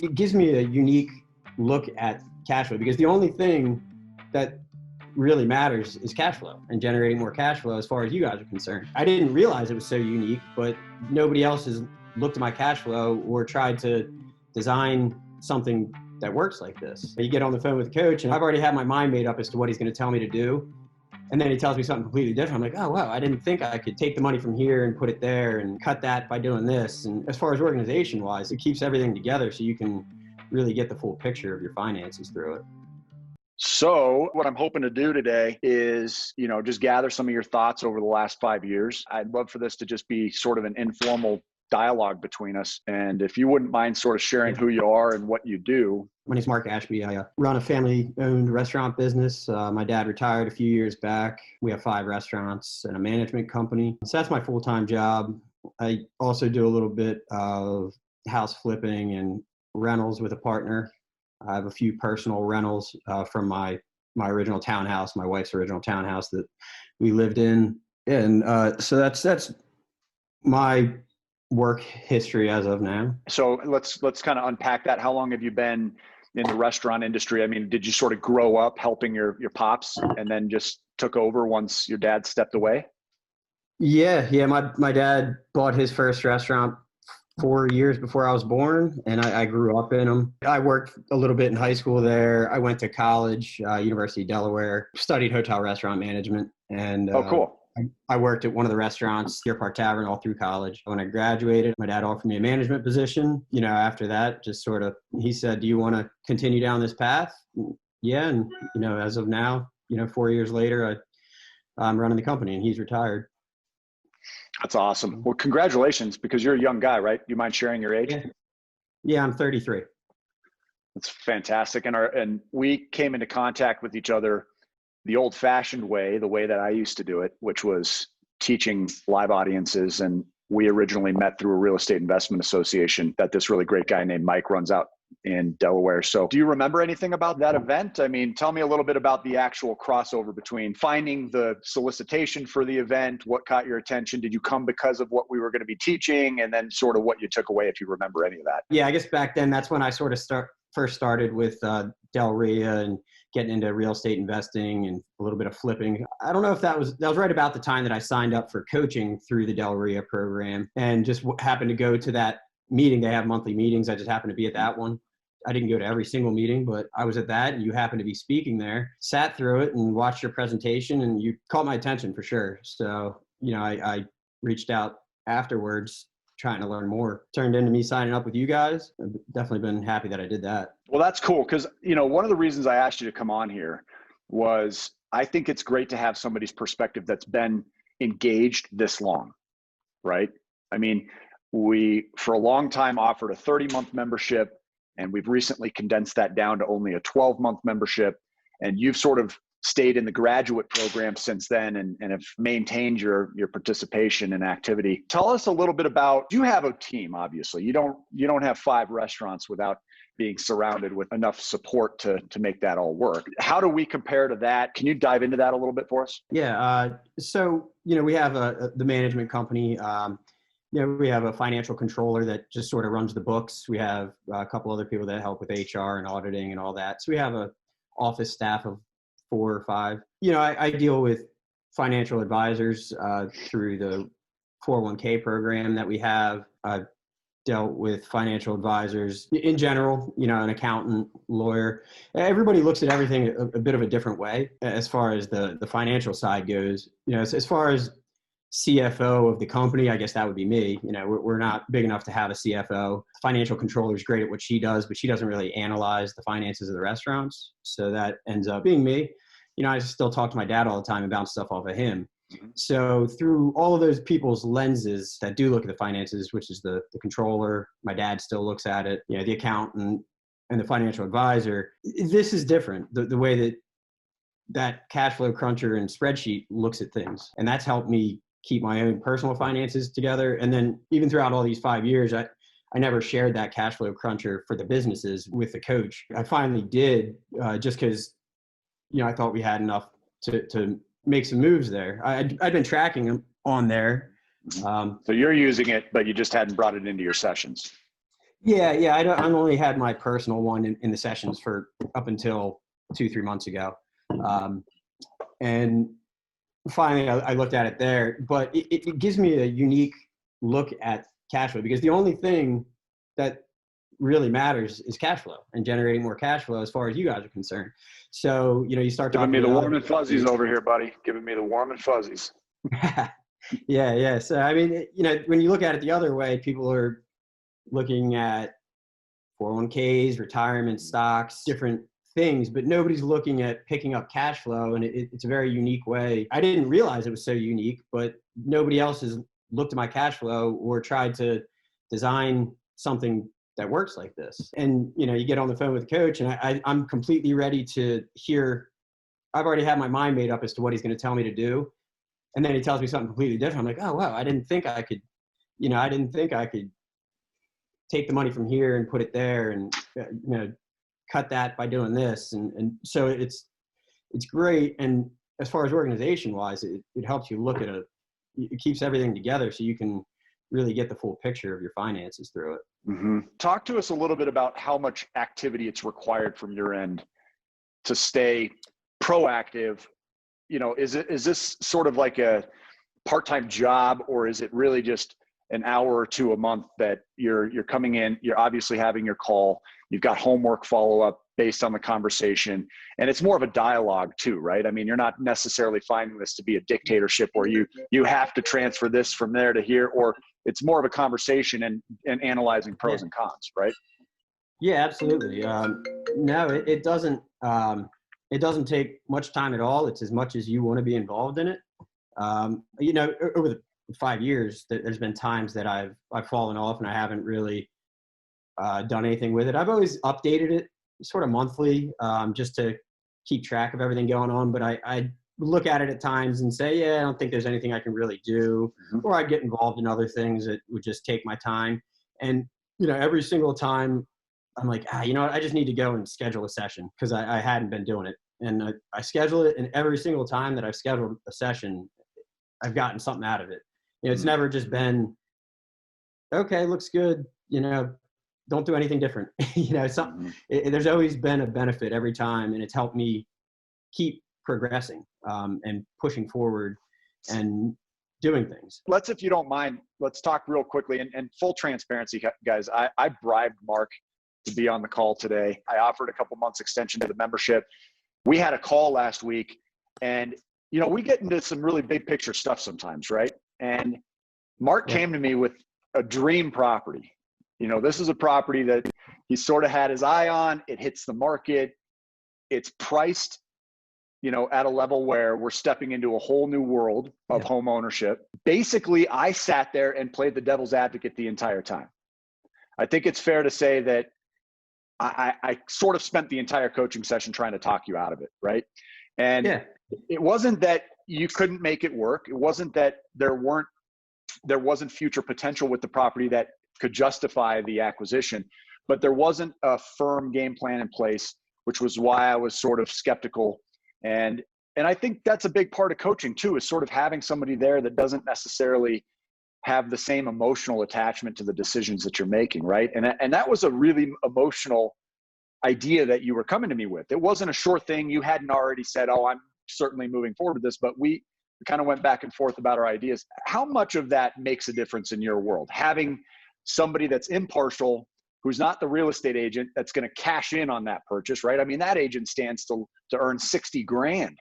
It gives me a unique look at cash flow because the only thing that really matters is cash flow and generating more cash flow as far as you guys are concerned. I didn't realize it was so unique, but nobody else has looked at my cash flow or tried to design something that works like this. You get on the phone with the coach and I've already had my mind made up as to what he's going to tell me to do. And then he tells me something completely different. I'm like, oh, wow, I didn't think I could take the money from here and put it there and cut that by doing this. And as far as organization wise, it keeps everything together so you can really get the full picture of your finances through it. So what I'm hoping to do today is, just gather some of your thoughts over the last 5 years. I'd love for this to just be sort of an informal dialogue between us. And if you wouldn't mind sort of sharing who you are and what you do. My name's Marc. I run a family-owned restaurant business. My dad retired a few years back. We have 5 restaurants and a management company. So that's my full-time job. I also do a little bit of house flipping and rentals with a partner. I have a few personal rentals from my original townhouse, my wife's original townhouse that we lived in. And so that's my work history as of now. So let's kind of unpack that. How long have you been in the restaurant industry? I mean, did you sort of grow up helping your pops and then just took over once your dad stepped away? Yeah. My dad bought his first restaurant 4 years before I was born, and I grew up in them. I worked a little bit in high school there. I went to college, University of Delaware, studied hotel restaurant management. And oh, cool. I worked at one of the restaurants here, Park Tavern, all through college. When I graduated, my dad offered me a management position. After that, just sort of, he said, do you want to continue down this path? Yeah. And, as of now, 4 years later, I'm running the company and he's retired. That's awesome. Well, congratulations, because you're a young guy, right? You mind sharing your age? Yeah, I'm 33. That's fantastic. And we came into contact with each other the old-fashioned way, the way that I used to do it, which was teaching live audiences. And we originally met through a real estate investment association that this really great guy named Mike runs out in Delaware. So do you remember anything about that event? I mean, tell me a little bit about the actual crossover between finding the solicitation for the event, what caught your attention? Did you come because of what we were going to be teaching? And then sort of what you took away, if you remember any of that. Yeah, I guess back then, that's when I sort of first started with Delaware and getting into real estate investing and a little bit of flipping. I don't know if that was right about the time that I signed up for coaching through the Delaware program and just happened to go to that meeting. They have monthly meetings. I just happened to be at that one. I didn't go to every single meeting, but I was at that and you happened to be speaking there, sat through it and watched your presentation and you caught my attention for sure. So, I reached out afterwards trying to learn more. Turned into me signing up with you guys. I've definitely been happy that I did that. Well, that's cool. Because, one of the reasons I asked you to come on here was I think it's great to have somebody's perspective that's been engaged this long, right? I mean, we, for a long time, offered a 30-month membership, and we've recently condensed that down to only a 12-month membership. And you've sort of stayed in the graduate program since then and have maintained your participation and activity. Tell us a little bit about, you have a team, obviously. You don't have 5 restaurants without being surrounded with enough support to make that all work. How do we compare to that? Can you dive into that a little bit for us? Yeah. So, we have the management company. We have a financial controller that just sort of runs the books. We have a couple other people that help with HR and auditing and all that. So we have a office staff of 4 or 5. I deal with financial advisors through the 401k program that we have. I've dealt with financial advisors in general, an accountant, lawyer. Everybody looks at everything a bit of a different way as far as the financial side goes. As far as CFO of the company, I guess that would be me. We're not big enough to have a CFO. Financial controller is great at what she does, but she doesn't really analyze the finances of the restaurants. So that ends up being me. I still talk to my dad all the time and bounce stuff off of him. Mm-hmm. So through all of those people's lenses that do look at the finances, which is the controller, my dad still looks at it, the accountant and the financial advisor, this is different. The way that cash flow cruncher and spreadsheet looks at things. And that's helped me keep my own personal finances together. And then even throughout all these 5 years, I never shared that cash flow cruncher for the businesses with the coach. I finally did just because, I thought we had enough to make some moves there. I'd been tracking them on there. So you're using it, but you just hadn't brought it into your sessions. Yeah. I'm only had my personal one in the sessions for up until 2-3 months ago. And finally I looked at it there, but it gives me a unique look at cash flow, because the only thing that really matters is cash flow and generating more cash flow as far as you guys are concerned. So, you start Giving talking me to the other warm and fuzzies companies. over here, buddy. Giving me the warm and fuzzies. Yeah. So, I mean, when you look at it the other way, people are looking at 401ks, retirement stocks, different things, but nobody's looking at picking up cash flow. And it's a very unique way. I didn't realize it was so unique, but nobody else has looked at my cash flow or tried to design something that works like this. And, you get on the phone with the coach, and I'm completely ready to hear. I've already had my mind made up as to what he's going to tell me to do. And then he tells me something completely different. I'm like, oh, wow, I didn't think I could take the money from here and put it there, and cut that by doing this. And so it's great. And as far as organization wise, it helps you look at it keeps everything together so you can really get the full picture of your finances through it. Mm-hmm. Talk to us a little bit about how much activity it's required from your end to stay proactive. Is this sort of like a part-time job, or is it really just an hour or two a month that you're coming in, you're obviously having your call, you've got homework follow-up based on the conversation, and it's more of a dialogue too, right? I mean, you're not necessarily finding this to be a dictatorship where you have to transfer this from there to here, or it's more of a conversation and analyzing pros and cons, right? Yeah, absolutely. No, it doesn't take much time at all. It's as much as you want to be involved in it. Over the 5 years, there's been times that I've fallen off and I haven't really done anything with it. I've always updated it sort of monthly, just to keep track of everything going on. But I look at it at times and say, yeah, I don't think there's anything I can really do, or I'd get involved in other things that would just take my time. And every single time I'm like, I just need to go and schedule a session, because I hadn't been doing it. And I schedule it, and every single time that I've scheduled a session, I've gotten something out of it. It's never just been, okay, looks good, don't do anything different. There's always been a benefit every time, and it's helped me keep progressing, and pushing forward and doing things. If you don't mind, let's talk real quickly, and full transparency, guys. I bribed Mark to be on the call today. I offered a couple months extension to the membership. We had a call last week, and we get into some really big picture stuff sometimes, right? And Mark came to me with a dream property. This is a property that he sort of had his eye on. It hits the market. It's priced, at a level where we're stepping into a whole new world of home ownership. Basically, I sat there and played the devil's advocate the entire time. I think it's fair to say that I sort of spent the entire coaching session trying to talk you out of it, right? And it wasn't that you couldn't make it work. It wasn't that there wasn't future potential with the property that could justify the acquisition, but there wasn't a firm game plan in place, which was why I was sort of skeptical. And I think that's a big part of coaching too, is sort of having somebody there that doesn't necessarily have the same emotional attachment to the decisions that you're making, right? And that was a really emotional idea that you were coming to me with. It wasn't a short thing. You hadn't already said, oh, I'm certainly moving forward with this, but we kind of went back and forth about our ideas. How much of that makes a difference in your world? Having somebody that's impartial, who's not the real estate agent that's going to cash in on that purchase, right? I mean, that agent stands to earn 60 grand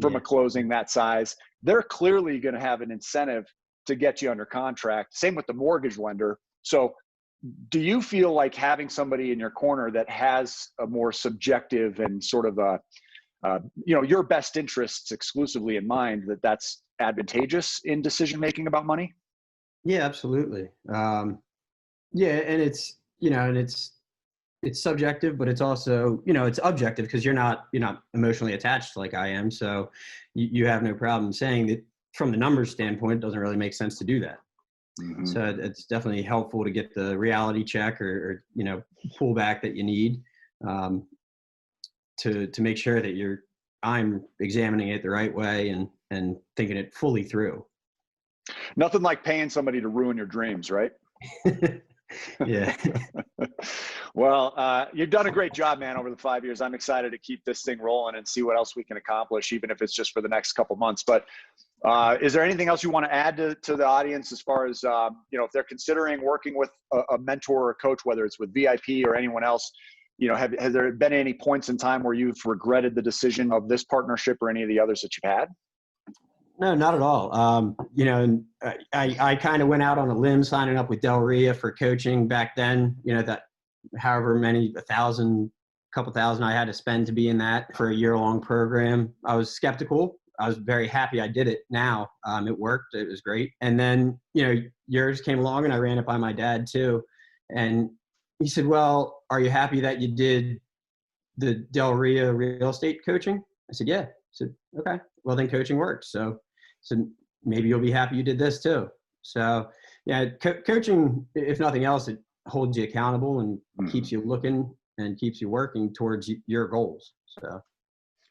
from a closing that size. They're clearly going to have an incentive to get you under contract. Same with the mortgage lender. So do you feel like having somebody in your corner that has a more subjective and sort of your best interests exclusively in mind, that's advantageous in decision-making about money? Yeah, absolutely. And it's, it's subjective, but it's also, it's objective, because you're not emotionally attached like I am. So you have no problem saying that from the numbers standpoint, it doesn't really make sense to do that. Mm-hmm. So it's definitely helpful to get the reality check or pull back that you need, to make sure that I'm examining it the right way and thinking it fully through. Nothing like paying somebody to ruin your dreams, right? Yeah. Well, you've done a great job, man, over the 5 years. I'm excited to keep this thing rolling and see what else we can accomplish, even if it's just for the next couple months. But is there anything else you want to add to the audience as far as, if they're considering working with a mentor or a coach, whether it's with VIP or anyone else, has there been any points in time where you've regretted the decision of this partnership or any of the others that you've had? No, not at all. And I kind of went out on a limb signing up with Delaware for coaching back then, that however many, couple thousand I had to spend to be in that for a year-long program. I was skeptical. I was very happy I did it now. It worked. It was great. And then, yours came along and I ran it by my dad too. And he said, well, are you happy that you did the Delaware real estate coaching? I said, yeah. I said, okay, well then coaching worked. So maybe you'll be happy you did this too. So yeah, coaching, if nothing else, it holds you accountable and keeps you looking and keeps you working towards your goals. So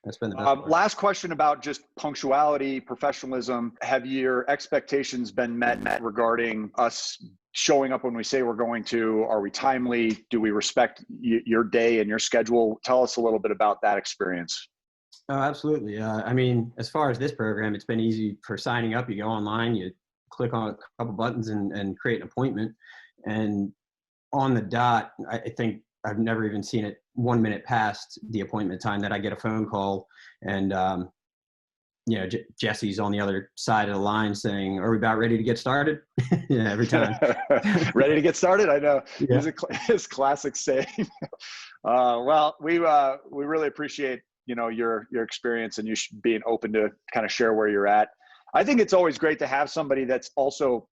that's been the best part. Last question about just punctuality, professionalism. Have your expectations been met regarding us showing up when we say we're going to? Are we timely? Do we respect your day and your schedule? Tell us a little bit about that experience. Oh, absolutely. As far as this program, it's been easy for signing up. You go online, you click on a couple buttons and create an appointment. And on the dot, I think I've never even seen it 1 minute past the appointment time that I get a phone call and, Jesse's on the other side of the line saying, are we about ready to get started? Yeah, every time. Ready to get started? I know. Yeah. His classic saying. Well, we really appreciate your experience and you being open to kind of share where you're at. I think it's always great to have somebody that's also,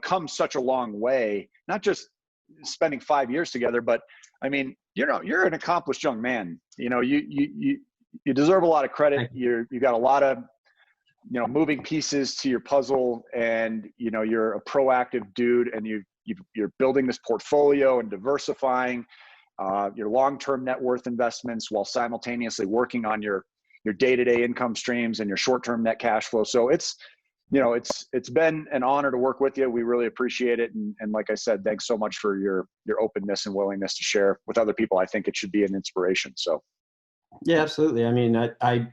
come such a long way, not just spending 5 years together, but you're an accomplished young man. You deserve a lot of credit. You got a lot of, moving pieces to your puzzle, and, you're a proactive dude, and you're building this portfolio and diversifying your long-term net worth investments while simultaneously working on your day-to-day income streams and your short-term net cash flow. So it's been an honor to work with you. We really appreciate it. And like I said, thanks so much for your openness and willingness to share with other people. I think it should be an inspiration. So. Yeah, absolutely. I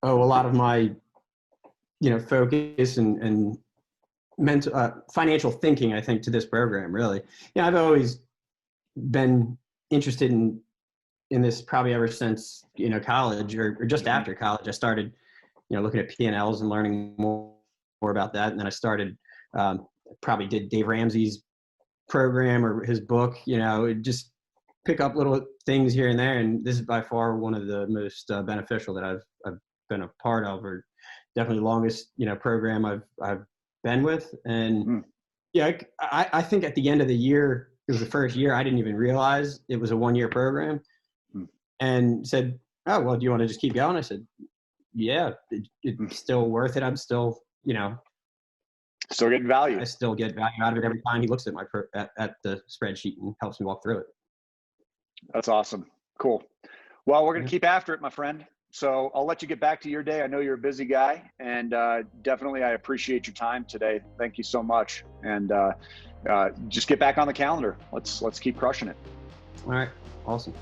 owe a lot of my, focus and mental, financial thinking, I think, to this program, really. I've always been interested in this probably ever since, college or just after college. I started, looking at P&Ls and learning more about that. And then I started, probably did Dave Ramsey's program or his book, just pick up little things here and there. And this is by far one of the most beneficial that I've been a part of, or definitely the longest, program I've been with. And I think at the end of the year, it was the first year, I didn't even realize it was a 1-year program, and said, oh, well, do you want to just keep going? I said, yeah, it's still worth it. I'm still, still getting value. I still get value out of it every time he looks at at the spreadsheet and helps me walk through it. That's awesome. Cool. Well, we're going to keep after it, my friend. So I'll let you get back to your day. I know you're a busy guy, and definitely I appreciate your time today. Thank you so much. And just get back on the calendar. Let's keep crushing it. All right. Awesome.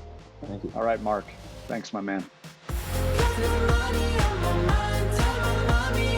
Thank you. All right, Mark. Thanks, my man. Money on my mind, tell my mommy